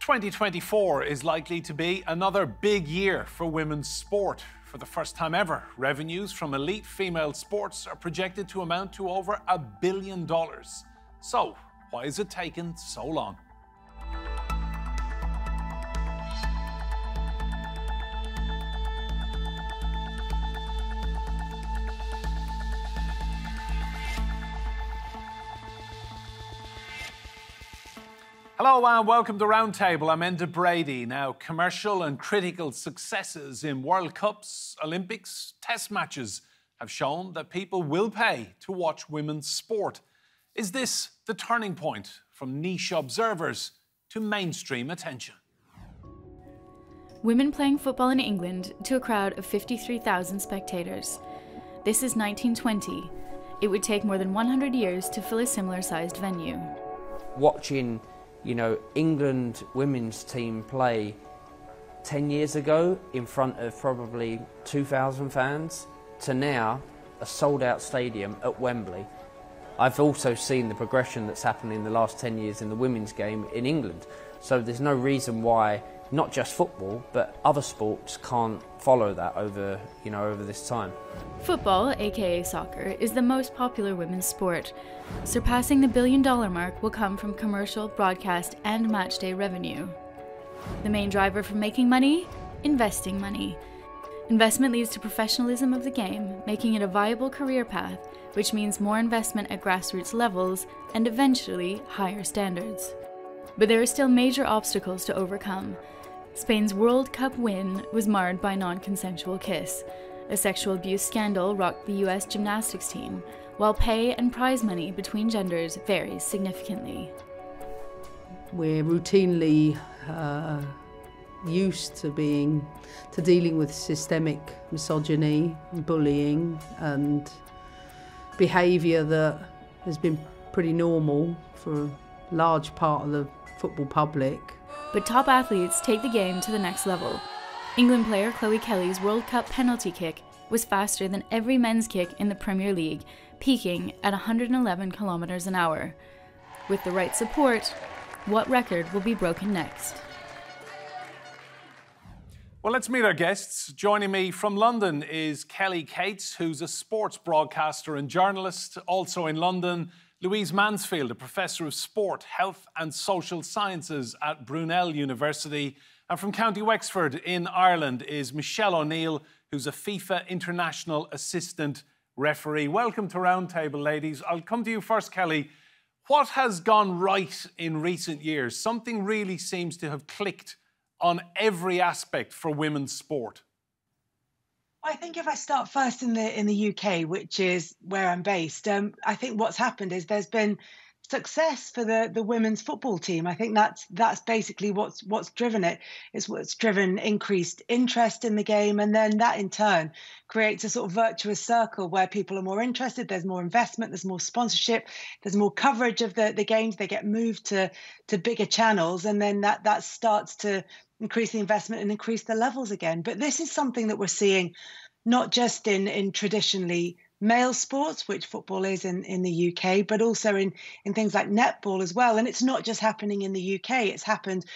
2024 is likely to be another big year for women's sport. For the first time ever, revenues from elite female sports are projected to amount to over $1 billion. So, why has it taken so long? Hello and welcome to Roundtable. I'm Enda Brady. Now, commercial and critical successes in World Cups, Olympics, Test matches have shown that people will pay to watch women's sport. Is this the turning point from niche observers to mainstream attention? Women playing football in England to a crowd of 53,000 spectators. This is 1920. It would take more than 100 years to fill a similar-sized venue. Watching England women's team play 10 years ago in front of probably 2,000 fans to now a sold-out stadium at Wembley. I've also seen the progression that's happened in the last 10 years in the women's game in England. So there's no reason why not just football, but other sports can't follow that over this time. Football, aka soccer, is the most popular women's sport. Surpassing the $1 billion mark will come from commercial, broadcast, and matchday revenue. The main driver for making money? Investing money. Investment leads to professionalism of the game, making it a viable career path, which means more investment at grassroots levels and eventually higher standards. But there are still major obstacles to overcome. Spain's World Cup win was marred by a non-consensual kiss. A sexual abuse scandal rocked the US gymnastics team, while pay and prize money between genders varies significantly. We're routinely used to dealing with systemic misogyny, bullying, and behaviour that has been pretty normal for a large part of the football public. But top athletes take the game to the next level. England player Chloe Kelly's World Cup penalty kick was faster than every men's kick in the Premier League, peaking at 111 kilometers an hour. With the right support, what record will be broken next? Well, let's meet our guests. Joining me from London is Kelly Cates, who's a sports broadcaster and journalist. Also in London, Louise Mansfield, a professor of sport, health and social sciences at Brunel University. And from County Wexford in Ireland is Michelle O'Neill, who's a FIFA international assistant referee. Welcome to Roundtable, ladies. I'll come to you first, Kelly. What has gone right in recent years? Something really seems to have clicked on every aspect for women's sport. I think if I start first in the UK, which is where I'm based, I think what's happened is there's been success for the women's football team. I think that's basically what's driven it. It's what's driven increased interest in the game, and then that in turn creates a sort of virtuous circle where people are more interested. There's more investment, there's more sponsorship, there's more coverage of the games. They get moved to bigger channels, and then that starts to increase the investment and increase the levels again. But this is something that we're seeing not just in traditionally male sports, which football is in the UK, but also in things like netball as well. And it's not just happening in the UK. It's happened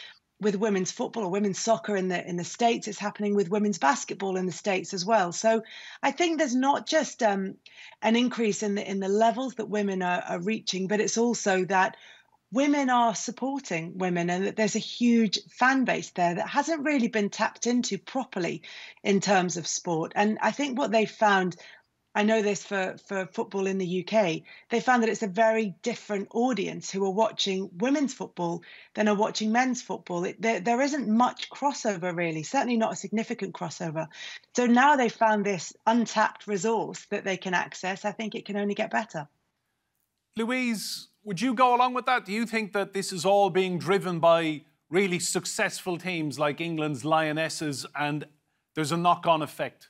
with women's football or women's soccer in the States. It's happening with women's basketball in the States as well. So I think there's not just an increase in the levels that women are reaching, but it's also that women are supporting women, and that there's a huge fan base there that hasn't really been tapped into properly in terms of sport. And I think what they found, I know this for football in the UK, they found that it's a very different audience who are watching women's football than are watching men's football. There isn't much crossover really, certainly not a significant crossover. So now they found this untapped resource that they can access. I think it can only get better. Louise, would you go along with that? Do you think that this is all being driven by really successful teams like England's Lionesses and there's a knock-on effect?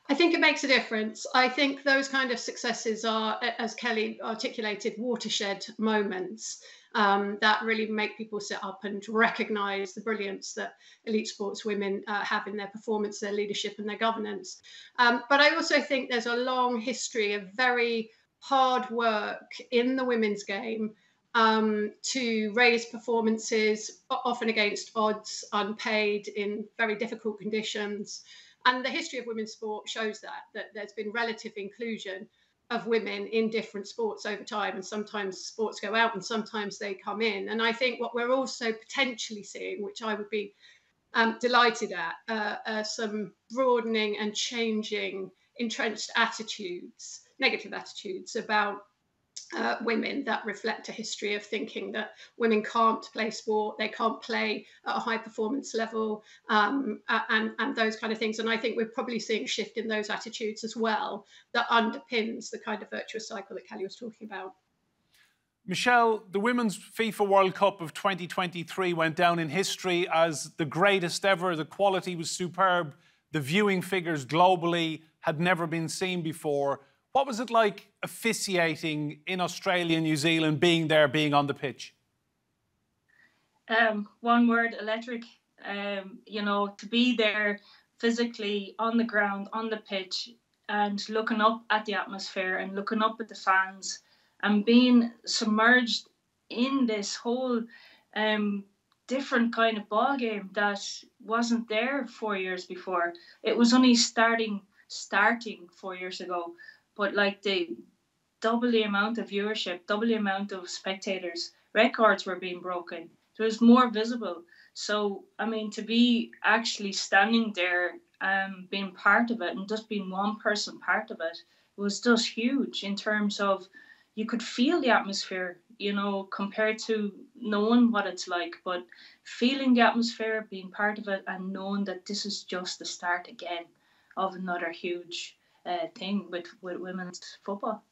I think it makes a difference. I think those kind of successes are, as Kelly articulated, watershed moments that really make people sit up and recognise the brilliance that elite sports women have in their performance, their leadership and their governance. But I also think there's a long history of very hard work in the women's game to raise performances, often against odds, unpaid, in very difficult conditions. And the history of women's sport shows that there's been relative inclusion of women in different sports over time, and sometimes sports go out and sometimes they come in. And I think what we're also potentially seeing, which I would be delighted at, some broadening and changing entrenched attitudes, negative attitudes about women that reflect a history of thinking that women can't play sport, they can't play at a high performance level, and those kind of things. And I think we're probably seeing a shift in those attitudes as well that underpins the kind of virtuous cycle that Kelly was talking about. Michelle, the Women's FIFA World Cup of 2023 went down in history as the greatest ever. The quality was superb. The viewing figures globally had never been seen before. What was it like officiating in Australia and New Zealand, being there, being on the pitch? One word, electric. You know, to be there physically on the ground, on the pitch, and looking up at the atmosphere and looking up at the fans and being submerged in this whole different kind of ball game that wasn't there 4 years before. It was only starting 4 years ago. But like the double the amount of viewership, double the amount of spectators, records were being broken. It was more visible. So, I mean, to be actually standing there, being part of it and just being one person part of it was just huge in terms of you could feel the atmosphere, you know, compared to knowing what it's like, but feeling the atmosphere, being part of it and knowing that this is just the start again of another huge thing with women's football.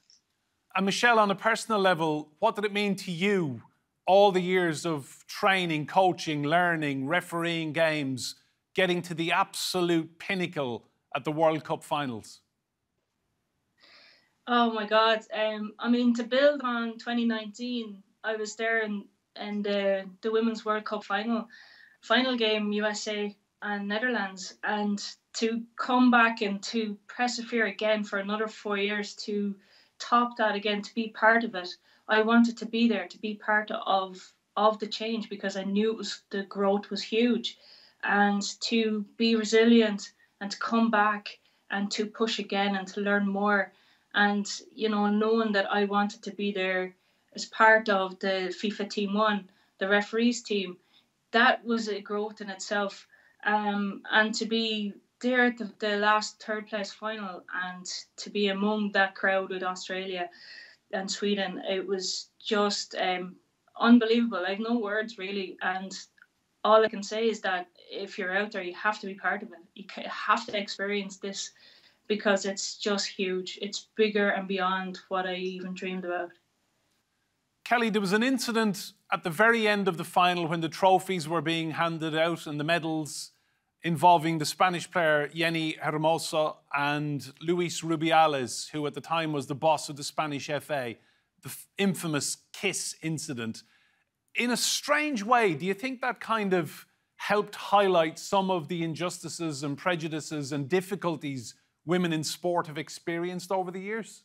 And Michelle, on a personal level, what did it mean to you, all the years of training, coaching, learning, refereeing games, getting to the absolute pinnacle at the World Cup finals? Oh my God. I mean, to build on 2019, I was there in the Women's World Cup final game, USA and Netherlands, and to come back and to persevere again for another 4 years, to top that again, to be part of it. I wanted to be there, to be part of the change, because I knew the growth was huge, and to be resilient and to come back and to push again and to learn more. And, you know, knowing that I wanted to be there as part of the FIFA Team 1, the referees team, that was a growth in itself. And to be there at the last third place final and to be among that crowd with Australia and Sweden, it was just unbelievable. I have no words really, and all I can say is that if you're out there, you have to be part of it. You have to experience this because it's just huge. It's bigger and beyond what I even dreamed about. Kelly, there was an incident at the very end of the final when the trophies were being handed out and the medals, involving the Spanish player Jenny Hermoso and Luis Rubiales, who at the time was the boss of the Spanish FA, the infamous kiss incident. In a strange way, do you think that kind of helped highlight some of the injustices and prejudices and difficulties women in sport have experienced over the years?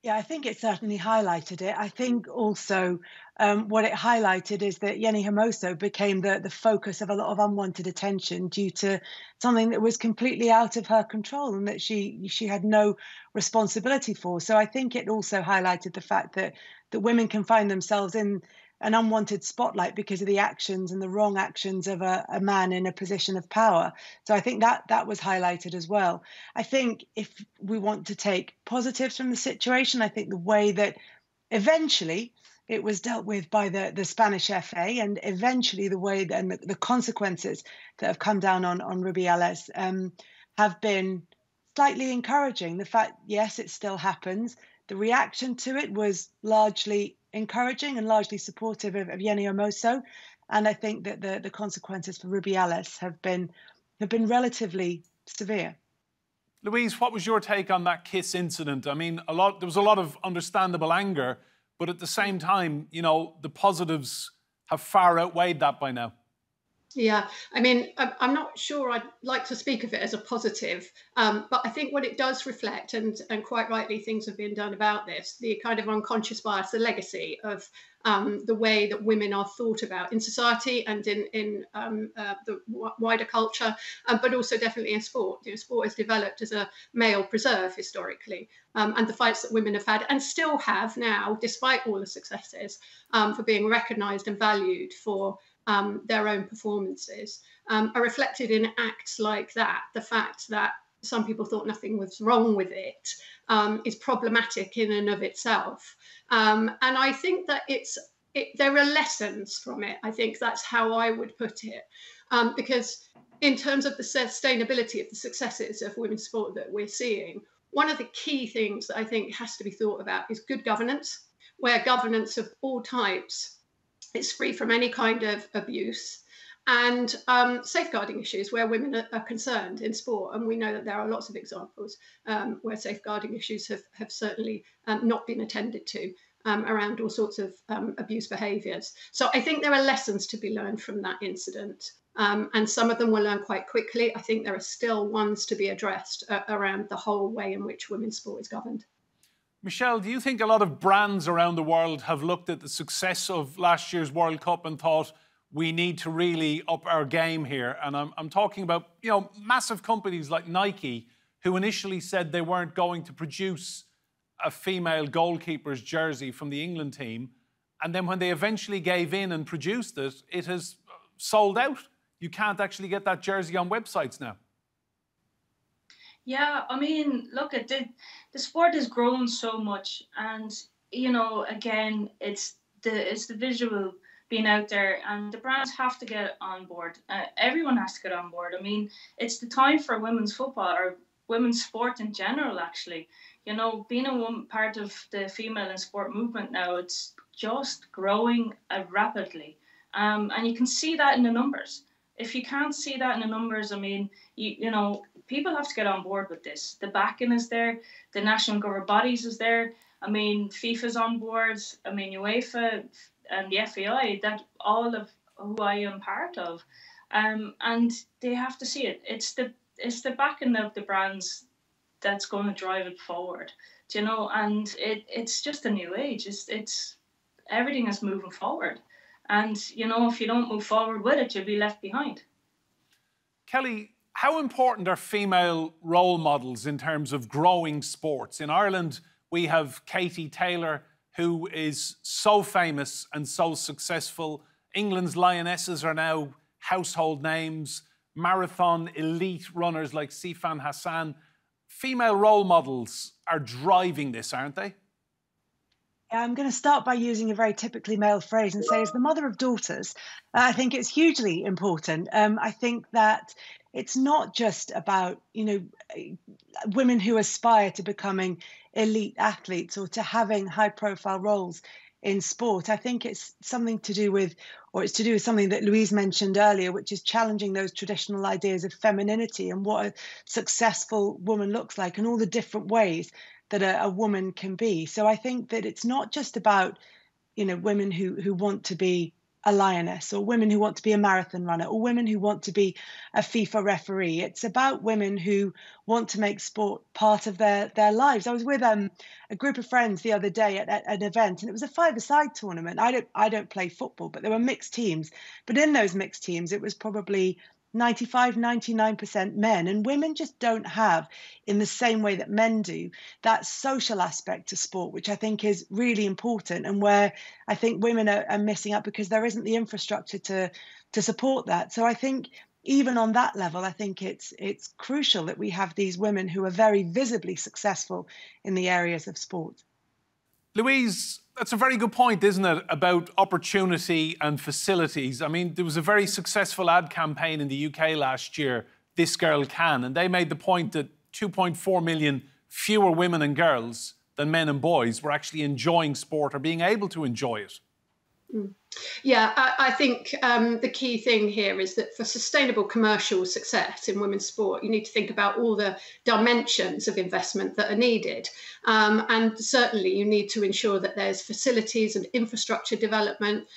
Yeah, I think it certainly highlighted it. I think also what it highlighted is that Jenny Hermoso became the focus of a lot of unwanted attention due to something that was completely out of her control and that she had no responsibility for. So I think it also highlighted the fact that women can find themselves in an unwanted spotlight because of the actions and the wrong actions of a man in a position of power. So I think that was highlighted as well. I think if we want to take positives from the situation, I think the way that eventually it was dealt with by the Spanish FA, and eventually the way and the consequences that have come down on Rubiales have been slightly encouraging. The fact, yes, it still happens. The reaction to it was largely encouraging and largely supportive of Jenny Hermoso, and I think that the consequences for Rubiales have been relatively severe. Louise, what was your take on that kiss incident? I mean, there was a lot of understandable anger, but at the same time, you know, the positives have far outweighed that by now. Yeah, I mean, I'm not sure I'd like to speak of it as a positive, but I think what it does reflect, and quite rightly, things have been done about this, the kind of unconscious bias, the legacy of the way that women are thought about in society and in the wider culture, but also definitely in sport. You know, sport has developed as a male preserve historically, and the fights that women have had and still have now, despite all the successes, for being recognised and valued for their own performances, are reflected in acts like that. The fact that some people thought nothing was wrong with it is problematic in and of itself. And I think that there are lessons from it. I think that's how I would put it. Because in terms of the sustainability of the successes of women's sport that we're seeing, one of the key things that I think has to be thought about is good governance, where governance of all types is free from any kind of abuse, and safeguarding issues where women are concerned in sport. And we know that there are lots of examples where safeguarding issues have certainly not been attended to around all sorts of abuse behaviours. So I think there are lessons to be learned from that incident. And some of them were learned quite quickly. I think there are still ones to be addressed around the whole way in which women's sport is governed. Michelle, do you think a lot of brands around the world have looked at the success of last year's World Cup and thought we need to really up our game here? And I'm talking about, you know, massive companies like Nike, who initially said they weren't going to produce a female goalkeeper's jersey from the England team. And then when they eventually gave in and produced it, it has sold out. You can't actually get that jersey on websites now. Yeah, I mean, look, the sport has grown so much, and you know, again, it's the visual being out there, and the brands have to get on board. Everyone has to get on board. I mean, it's the time for women's football or women's sport in general. Actually, you know, being part of the female in sport movement now, it's just growing rapidly, and you can see that in the numbers. If you can't see that in the numbers, I mean, you know, people have to get on board with this. The backing is there. The national government bodies is there. I mean, FIFA's on board. I mean, UEFA and the FAI, that all of who I am part of. And they have to see it. It's the backing of the brands that's going to drive it forward. Do you know? And it's just a new age. It's everything is moving forward. And, you know, if you don't move forward with it, you'll be left behind. Kelly, how important are female role models in terms of growing sports? In Ireland, we have Katie Taylor, who is so famous and so successful. England's Lionesses are now household names. Marathon elite runners like Sifan Hassan. Female role models are driving this, aren't they? I'm going to start by using a very typically male phrase and say, as the mother of daughters, I think it's hugely important. I think that it's not just about, you know, women who aspire to becoming elite athletes or to having high profile roles in sport. I think it's something to do with, or it's to do with something that Louise mentioned earlier, which is challenging those traditional ideas of femininity and what a successful woman looks like and all the different ways that a woman can be. So I think that it's not just about, you know, women who want to be a lioness, or women who want to be a marathon runner, or women who want to be a FIFA referee. It's about women who want to make sport part of their lives. I was with a group of friends the other day at an event, and it was a five-a-side tournament. I don't play football, but there were mixed teams. But in those mixed teams, it was probably 95, 99% men, and women just don't have, in the same way that men do, that social aspect to sport, which I think is really important, and where I think women are missing out because there isn't the infrastructure to support that. So I think even on that level, I think it's crucial that we have these women who are very visibly successful in the areas of sport. Louise, that's a very good point, isn't it, about opportunity and facilities. I mean, there was a very successful ad campaign in the UK last year, This Girl Can, and they made the point that 2.4 million fewer women and girls than men and boys were actually enjoying sport or being able to enjoy it. Yeah, I think the key thing here is that for sustainable commercial success in women's sport, you need to think about all the dimensions of investment that are needed. And certainly you need to ensure that there's facilities and infrastructure development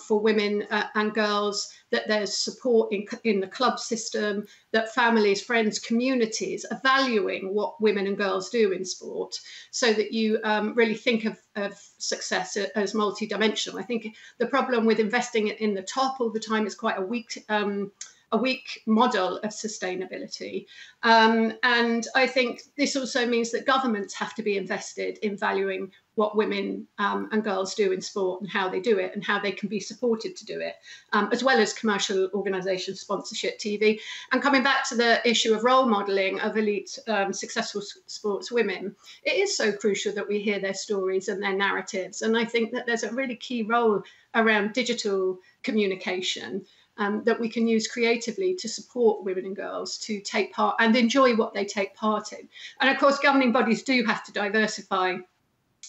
for women and girls, that there's support in the club system, that families, friends, communities are valuing what women and girls do in sport, so that you really think of success as multidimensional. I think the problem with investing in the top all the time is quite a weak model of sustainability. And I think this also means that governments have to be invested in valuing what women and girls do in sport and how they do it and how they can be supported to do it, as well as commercial organisations, sponsorship, TV. And coming back to the issue of role modelling of elite successful sports women, it is so crucial that we hear their stories and their narratives. And I think that there's a really key role around digital communication that we can use creatively to support women and girls to take part and enjoy what they take part in. And of course, governing bodies do have to diversify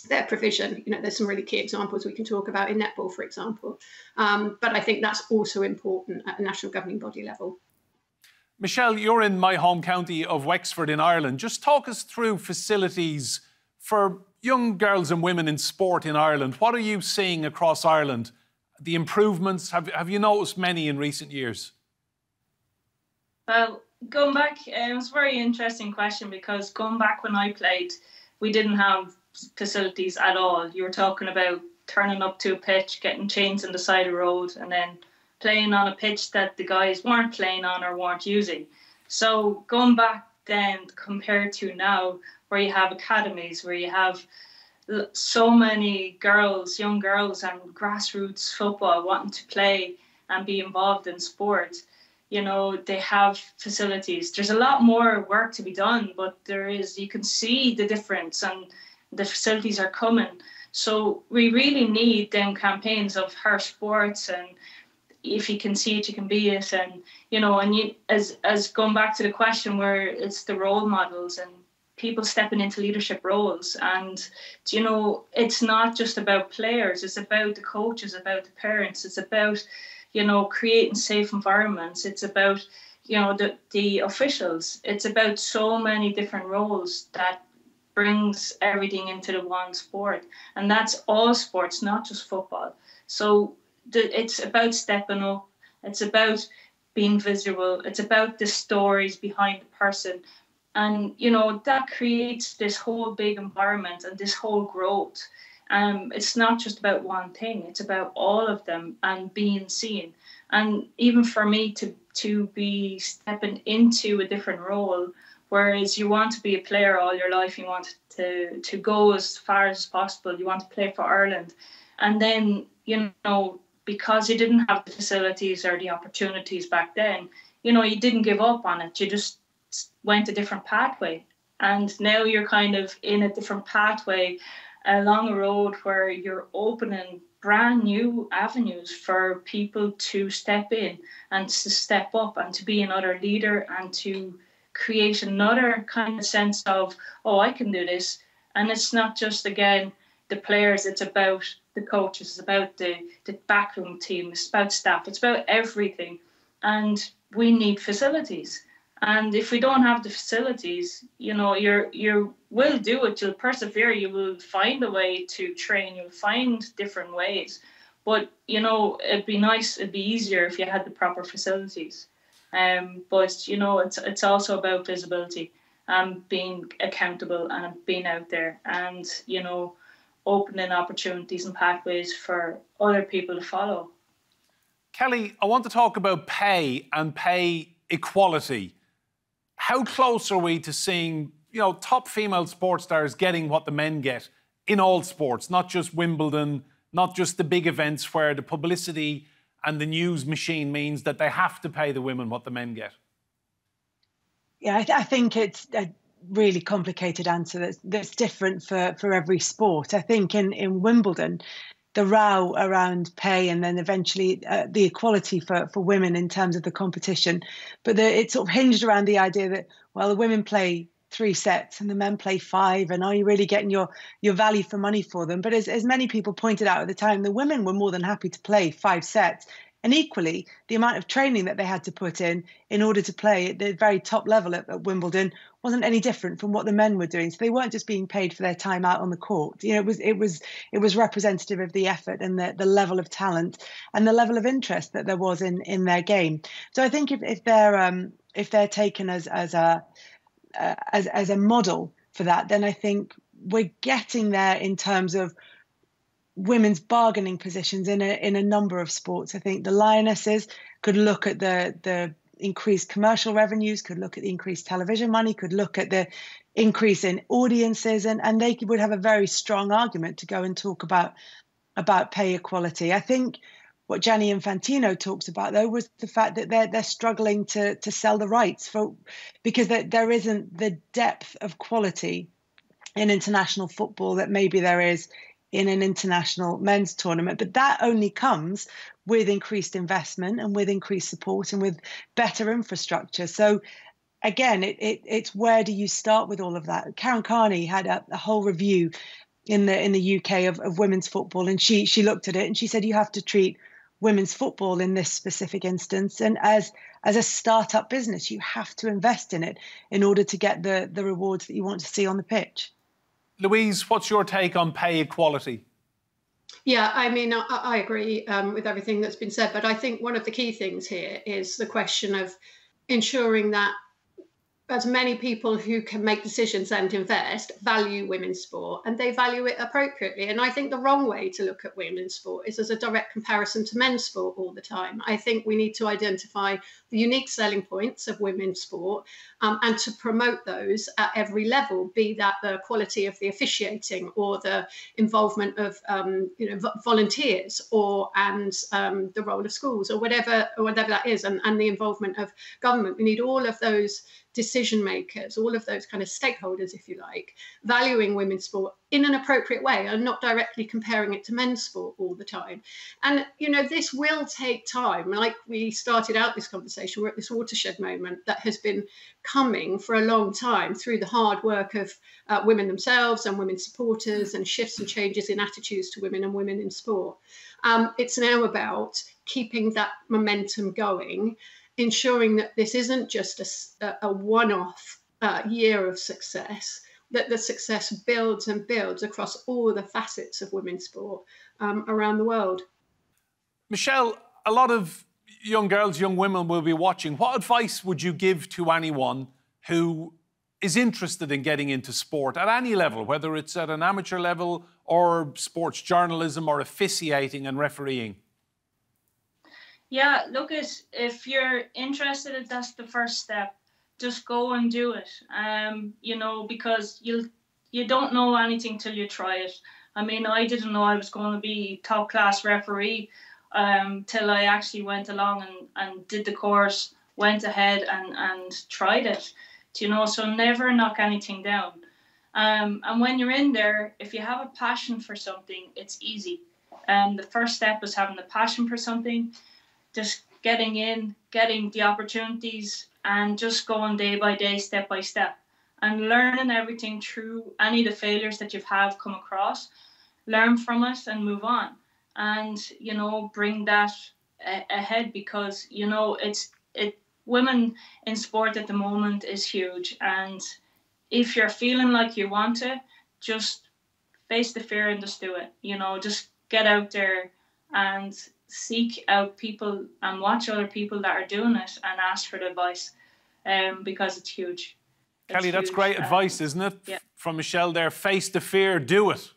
their provision. You know, there's some really key examples we can talk about in netball, for example. But I think that's also important at a national governing body level. Michelle, you're in my home county of Wexford in Ireland. Just talk us through facilities for young girls and women in sport in Ireland. What are you seeing across Ireland? The improvements, have you noticed many in recent years? Well, going back, it was a very interesting question, because going back when I played, we didn't have facilities at all. You were talking about turning up to a pitch, getting chains on the side of the road, and then playing on a pitch that the guys weren't playing on or weren't using. So going back then compared to now, where you have academies, where you have so many girls, young girls, and grassroots football wanting to play and be involved in sport. You know, they have facilities. There's a lot more work to be done, but you can see the difference, and the facilities are coming. So we really need them campaigns of her sports, and if you can see it, you can be it. And, you know, and you, as going back to the question where it's the role models and people stepping into leadership roles. And, you know, it's not just about players. It's about the coaches, about the parents. It's about, you know, creating safe environments. It's about, you know, the officials. It's about so many different roles that brings everything into the one sport. And that's all sports, not just football. So it's about stepping up. It's about being visible. It's about the stories behind the person. And, you know, that creates this whole big environment and this whole growth. It's not just about one thing. It's about all of them and being seen. And even for me to be stepping into a different role, whereas you want to be a player all your life, you want to go as far as possible, you want to play for Ireland. And then, you know, because you didn't have the facilities or the opportunities back then, you know, you didn't give up on it. You just went a different pathway. And now you're kind of in a different pathway along a road where you're opening brand new avenues for people to step in and to step up and to be another leader and to create another kind of sense of, oh, I can do this. And it's not just, again, the players, it's about the coaches, it's about the backroom team, it's about staff, it's about everything. And we need facilities. And if we don't have the facilities, you know, you will do it, you'll persevere, you will find a way to train, you'll find different ways. But, you know, it'd be nice, it'd be easier if you had the proper facilities. But, you know, it's also about visibility and being accountable and being out there and, you know, opening opportunities and pathways for other people to follow. Kelly, I want to talk about pay and pay equality. How close are we to seeing, you know, top female sports stars getting what the men get in all sports, not just Wimbledon, not just the big events where the publicity and the news machine means that they have to pay the women what the men get? Yeah, I think it's a really complicated answer that's different for every sport. I think in Wimbledon, the row around pay and then eventually the equality for women in terms of the competition. But it's sort of hinged around the idea that, well, the women play 3 sets and the men play 5, and are you really getting your value for money for them? But as many people pointed out at the time, the women were more than happy to play 5 sets. And equally, the amount of training that they had to put in order to play at the very top level at Wimbledon wasn't any different from what the men were doing. So they weren't just being paid for their time out on the court. You know, it was representative of the effort and the level of talent and the level of interest that there was in their game. So I think if they're taken as a model for that, then I think we're getting there in terms of women's bargaining positions in a number of sports. I think the Lionesses could look at the increased commercial revenues, could look at the increased television money, could look at the increase in audiences, and they would have a very strong argument to go and talk about pay equality. I think what Gianni Infantino talks about, though, was the fact that they're struggling to sell the rights because there isn't the depth of quality in international football that maybe there is in an international men's tournament. But that only comes with increased investment and with increased support and with better infrastructure. So again, it's where do you start with all of that? Karen Carney had a whole review in the UK of women's football, and she looked at it and she said you have to treat women's football in this specific instance and as a startup business. You have to invest in it in order to get the rewards that you want to see on the pitch. Louise, what's your take on pay equality? Yeah, I mean, I agree with everything that's been said, but I think one of the key things here is the question of ensuring that as many people who can make decisions and invest value women's sport, and they value it appropriately. And I think the wrong way to look at women's sport is as a direct comparison to men's sport all the time. I think we need to identify the unique selling points of women's sport and to promote those at every level, be that the quality of the officiating or the involvement of volunteers and the role of schools or whatever that is, and the involvement of government. We need all of those decision makers, all of those kind of stakeholders, if you like, valuing women's sport in an appropriate way and not directly comparing it to men's sport all the time. And, you know, this will take time. Like we started out this conversation, we're at this watershed moment that has been coming for a long time through the hard work of women themselves and women's supporters and shifts and changes in attitudes to women and women in sport. It's now about keeping that momentum going, ensuring that this isn't just a one-off year of success, that the success builds and builds across all the facets of women's sport around the world. Michelle, a lot of young girls, young women will be watching. What advice would you give to anyone who is interested in getting into sport at any level, whether it's at an amateur level or sports journalism or officiating and refereeing? Yeah, look, if you're interested, that's the first step. Just go and do it. Because you don't know anything till you try it. I mean, I didn't know I was going to be top class referee till I actually went along and did the course, went ahead and tried it. So never knock anything down. And when you're in there, if you have a passion for something, it's easy. The first step is having the passion for something. Just getting in, getting the opportunities, and just going day by day, step by step, and learning everything through any of the failures that you've come across. Learn from it and move on, and bring that ahead, because women in sport at the moment is huge, and if you're feeling like you want to, just face the fear and just do it. Just get out there and seek out people and watch other people that are doing it and ask for the advice, because it's huge. Kelly, that's great advice, isn't it? Yeah. From Michelle there, face the fear, do it.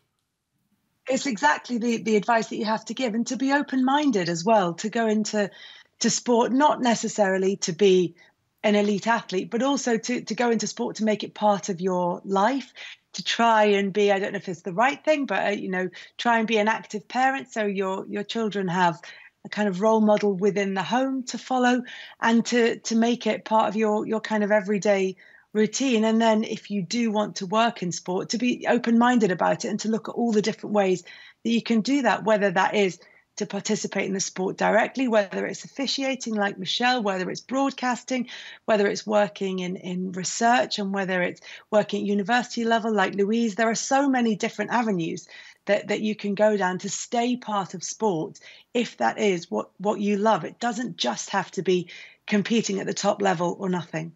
It's exactly the advice that you have to give, and to be open-minded as well, to go into sport, not necessarily to be an elite athlete, but also to go into sport to make it part of your life, to try and be, I don't know if it's the right thing, but, try and be an active parent so your children have a kind of role model within the home to follow, and to make it part of your kind of everyday routine. And then if you do want to work in sport, to be open-minded about it and to look at all the different ways that you can do that, whether that is to participate in the sport directly, whether it's officiating like Michelle, whether it's broadcasting, whether it's working in research, and whether it's working at university level like Louise. There are so many different avenues that you can go down to stay part of sport if that is what you love. It doesn't just have to be competing at the top level or nothing.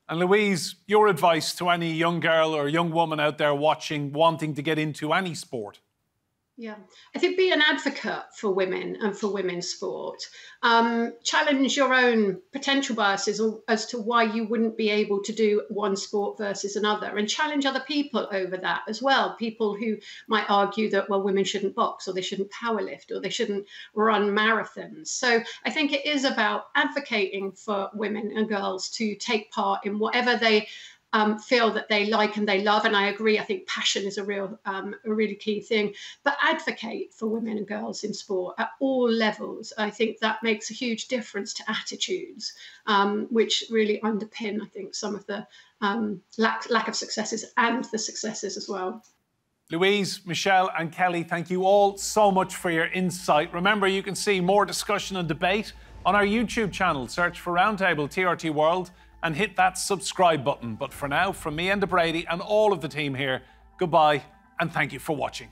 And Louise, your advice to any young girl or young woman out there watching, wanting to get into any sport? Yeah, I think be an advocate for women and for women's sport. Challenge your own potential biases as to why you wouldn't be able to do one sport versus another, and challenge other people over that as well. People who might argue that, well, women shouldn't box, or they shouldn't powerlift, or they shouldn't run marathons. So I think it is about advocating for women and girls to take part in whatever they feel that they like and they love. And I agree, I think passion is a really key thing. But advocate for women and girls in sport at all levels. I think that makes a huge difference to attitudes, which really underpin, I think, some of the lack of successes and the successes as well. Louise, Michelle and Kelly, thank you all so much for your insight. Remember, you can see more discussion and debate on our YouTube channel. Search for Roundtable TRT World and hit that subscribe button. But for now, from me and Brady and all of the team here, goodbye and thank you for watching.